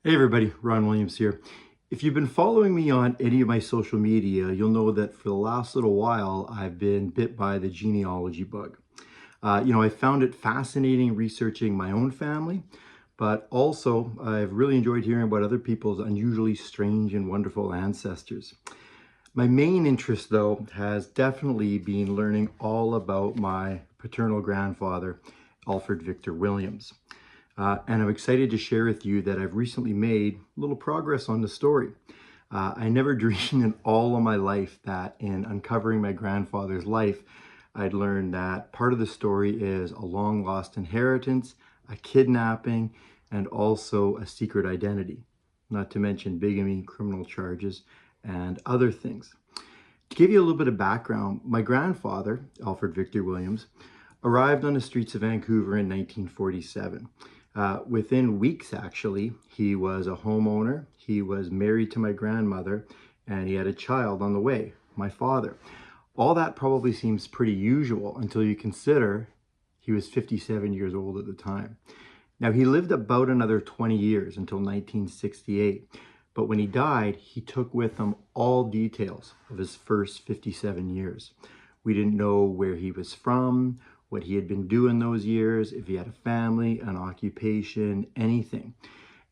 Hey everybody, Ron Williams here. If you've been following me on any of my social media, you'll know that for the last little while, I've been bit by the genealogy bug. I found it fascinating researching my own family, but also I've really enjoyed hearing about other people's unusually strange and wonderful ancestors. My main interest, though, has definitely been learning all about my paternal grandfather, Alfred Victor Williams. And I'm excited to share with you that I've recently made a little progress on the story. I never dreamed in all of my life that in uncovering my grandfather's life, I'd learn that part of the story is a long lost inheritance, a kidnapping, and also a secret identity, not to mention bigamy, criminal charges, and other things. To give you a little bit of background, my grandfather, Alfred Victor Williams, arrived on the streets of Vancouver in 1947. Within weeks, actually, he was a homeowner, he was married to my grandmother, and he had a child on the way, my father. All that probably seems pretty usual until you consider he was 57 years old at the time. Now, he lived about another 20 years until 1968, but when he died, he took with him all details of his first 57 years. We didn't know where he was from, what he had been doing those years, if he had a family, an occupation, anything.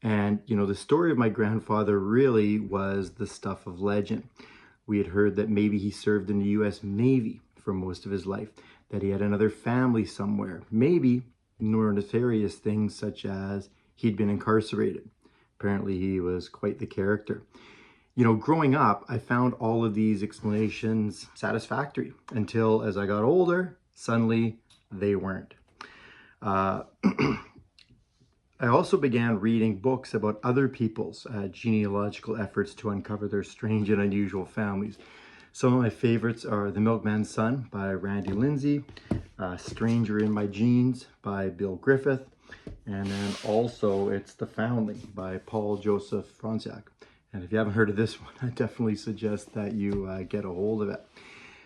And, the story of my grandfather really was the stuff of legend. We had heard that maybe he served in the US Navy for most of his life, that he had another family somewhere, maybe more nefarious things such as he'd been incarcerated. Apparently he was quite the character. Growing up, I found all of these explanations satisfactory until as I got older, suddenly they weren't. I also began reading books about other people's genealogical efforts to uncover their strange and unusual families. Some of my favorites are The Milkman's Son by Randy Lindsay, Stranger in My Genes by Bill Griffith, and then also it's The Foundling by Paul Joseph Franczak. And if you haven't heard of this one, I definitely suggest that you get a hold of it.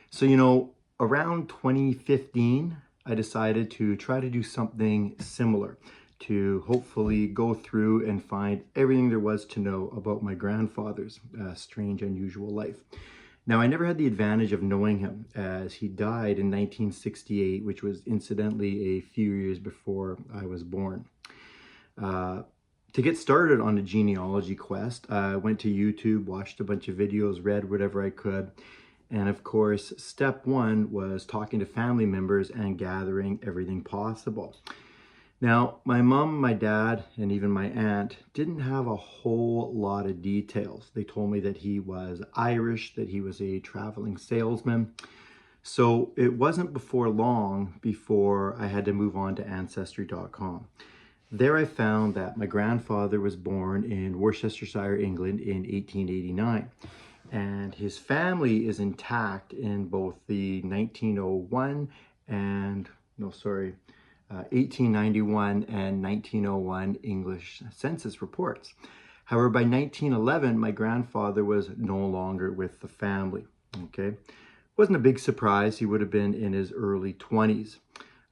So, around 2015, I decided to try to do something similar to hopefully go through and find everything there was to know about my grandfather's strange, unusual life. Now, I never had the advantage of knowing him as he died in 1968, which was incidentally a few years before I was born. To get started on a genealogy quest, I went to YouTube, watched a bunch of videos, read whatever I could. And of course, step one was talking to family members and gathering everything possible. Now, my mom, my dad, and even my aunt didn't have a whole lot of details. They told me that he was Irish, that he was a traveling salesman. So it wasn't before long before I had to move on to Ancestry.com. There I found that my grandfather was born in Worcestershire, England in 1889. And his family is intact in both the 1901 and, 1891 and 1901 English census reports. However, by 1911, my grandfather was no longer with the family, okay? Wasn't a big surprise. He would have been in his early 20s.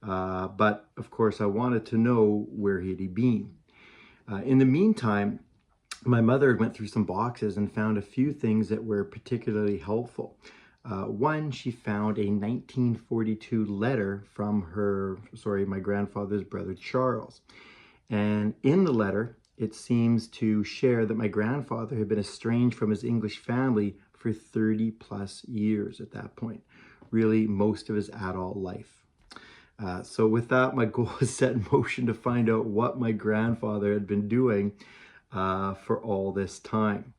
But of course, I wanted to know where he'd been. In the meantime, my mother went through some boxes and found a few things that were particularly helpful. One, she found a 1942 letter from my grandfather's brother, Charles. And in the letter, it seems to share that my grandfather had been estranged from his English family for 30 plus years at that point, really most of his adult life. So with that, my goal was set in motion to find out what my grandfather had been doing for all this time.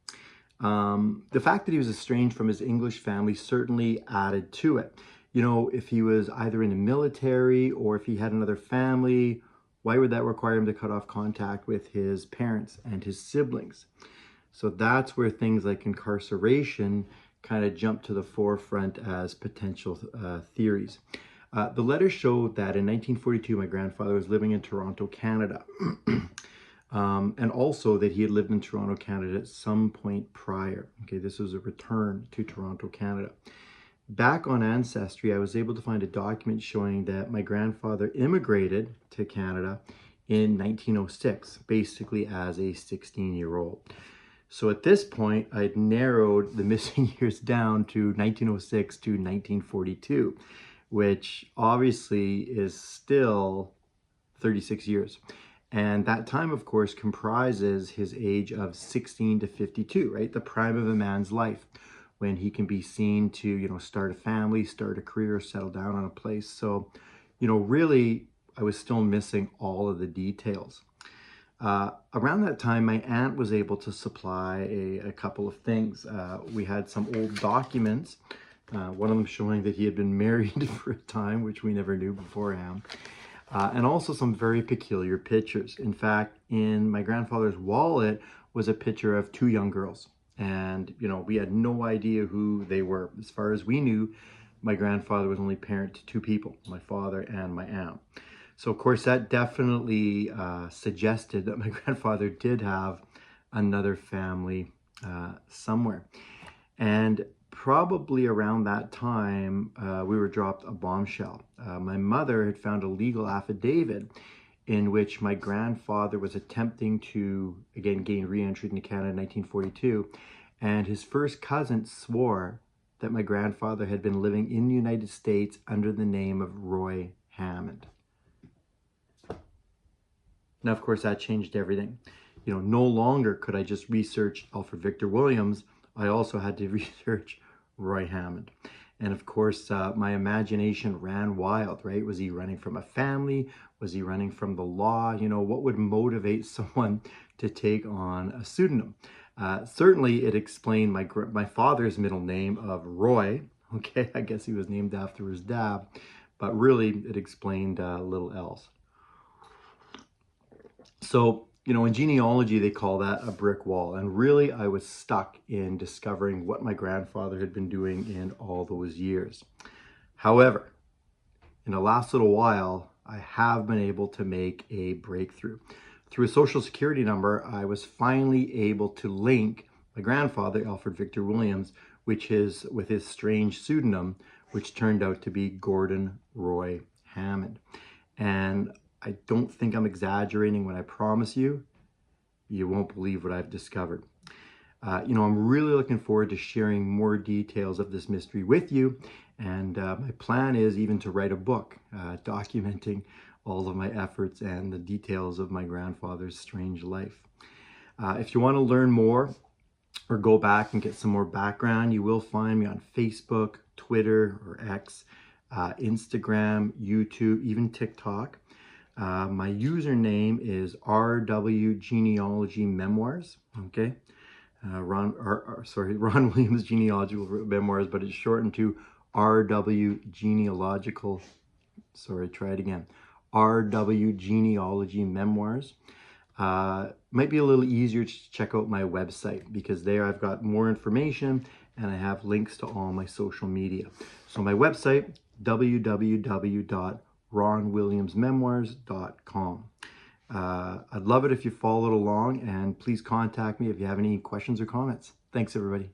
The fact that he was estranged from his English family certainly added to it. If he was either in the military or if he had another family, why would that require him to cut off contact with his parents and his siblings? So that's where things like incarceration kind of jump to the forefront as potential theories. The letter showed that in 1942, my grandfather was living in Toronto, Canada. And also that he had lived in Toronto, Canada at some point prior. Okay, this was a return to Toronto, Canada. Back on Ancestry, I was able to find a document showing that my grandfather immigrated to Canada in 1906, basically as a 16-year-old. So at this point, I'd narrowed the missing years down to 1906 to 1942, which obviously is still 36 years. And that time, of course, comprises his age of 16 to 52, right? The prime of a man's life, when he can be seen to, start a family, start a career, settle down on a place. So, really, I was still missing all of the details. Around that time, my aunt was able to supply a couple of things. We had some old documents, one of them showing that he had been married for a time, which we never knew beforehand. And also some very peculiar pictures. In fact, in my grandfather's wallet was a picture of two young girls. And, we had no idea who they were. As far as we knew, my grandfather was only parent to two people, my father and my aunt. So, of course, that definitely suggested that my grandfather did have another family somewhere. And probably around that time, we were dropped a bombshell. My mother had found a legal affidavit in which my grandfather was attempting to, again, gain re-entry into Canada in 1942. And his first cousin swore that my grandfather had been living in the United States under the name of Roy Hammond. Now, of course, that changed everything. No longer could I just research Alfred Victor Williams. I also had to research Roy Hammond. And of course, my imagination ran wild, right? Was he running from a family? Was he running from the law? What would motivate someone to take on a pseudonym? Certainly, it explained my father's middle name of Roy. Okay, I guess he was named after his dad. But really, it explained little else. So, in genealogy, they call that a brick wall. And really, I was stuck in discovering what my grandfather had been doing in all those years. However, in the last little while, I have been able to make a breakthrough. Through a social security number, I was finally able to link my grandfather, Alfred Victor Williams, with his strange pseudonym, which turned out to be Gordon Roy Hammond. And I don't think I'm exaggerating when I promise you won't believe what I've discovered. I'm really looking forward to sharing more details of this mystery with you. And my plan is even to write a book documenting all of my efforts and the details of my grandfather's strange life. If you want to learn more or go back and get some more background, you will find me on Facebook, Twitter, or X, Instagram, YouTube, even TikTok. My username is RW Genealogy Memoirs. Okay, Ron Williams Genealogical Memoirs, but it's shortened to RW Genealogical. RW Genealogy Memoirs. Might be a little easier to check out my website, because there I've got more information and I have links to all my social media. So my website, www.ronwilliamsmemoirs.com. I'd love it if you followed along, and please contact me if you have any questions or comments. Thanks, everybody.